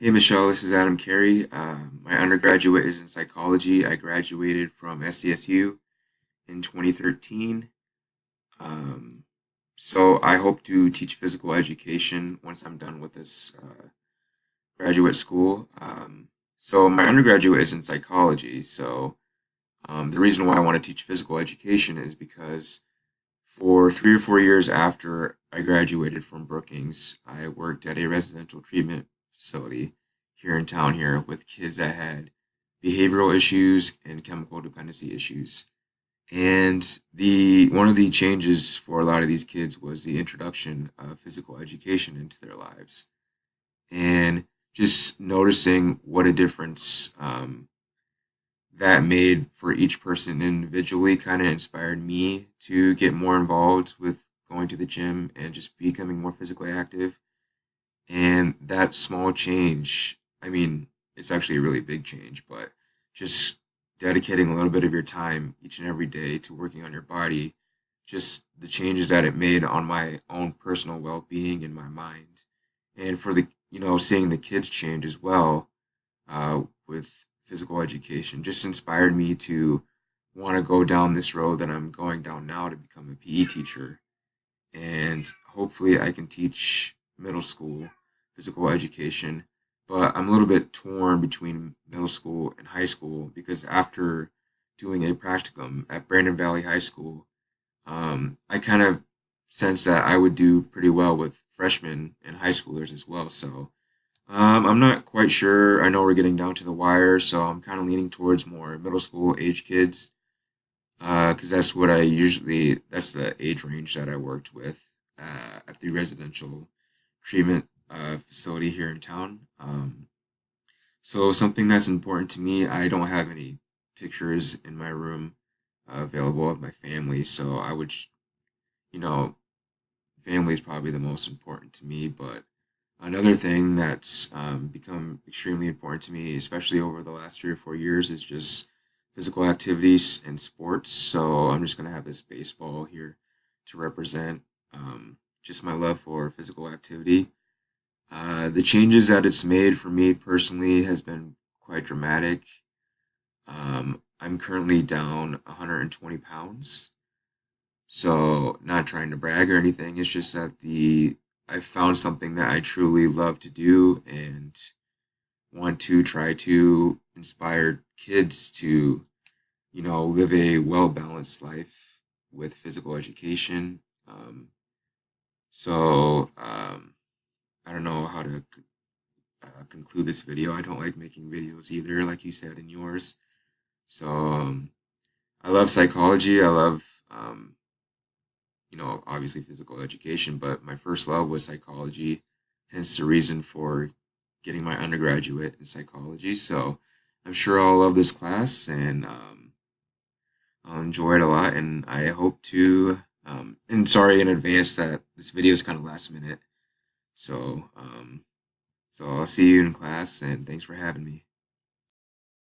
Hey Michelle, this is Adam Carey. My undergraduate is in psychology. I graduated from SDSU in 2013. Um, so I hope to teach physical education once I'm done with this graduate school. So my undergraduate is in psychology. So the reason why I want to teach physical education is because for 3 or 4 years after I graduated from Brookings, I worked at a residential treatment facility here in town here with kids that had behavioral issues and chemical dependency issues. And the one of the changes for a lot of these kids was the introduction of physical education into their lives. And just noticing what a difference that made for each person individually kind of inspired me to get more involved with going to the gym and just becoming more physically active. And that small change, I mean, it's actually a really big change, but just dedicating a little bit of your time each and every day to working on your body, just the changes that it made on my own personal well-being in my mind. And for seeing the kids change as well with physical education just inspired me to want to go down this road that I'm going down now to become a PE teacher. And hopefully, I can teach middle school physical education. But I'm a little bit torn between middle school and high school because after doing a practicum at Brandon Valley High School, I kind of sensed that I would do pretty well with freshmen and high schoolers as well. So I'm not quite sure. I know we're getting down to the wire, so I'm kind of leaning towards more middle school age kids, because that's the age range that I worked with at the residential treatment facility here in town. So something that's important to me, I don't have any pictures in my room available of my family, so you know, family is probably the most important to me, but another thing that's become extremely important to me, especially over the last 3 or 4 years, is just physical activities and sports. So I'm just going to have this baseball here to represent just my love for physical activity. The changes that it's made for me personally has been quite dramatic. I'm currently down 120 pounds. So, not trying to brag or anything, it's just that the I found something that I truly love to do and want to try to inspire kids to, live a well-balanced life with physical education. So, I don't know how to conclude this video. I don't like making videos either, like you said in yours. So, I love psychology. I love obviously physical education, but my first love was psychology, hence the reason for getting my undergraduate in psychology. So I'm sure I'll love this class and I'll enjoy it a lot. And I hope and sorry in advance that this video is kind of last minute. So, so I'll see you in class and thanks for having me.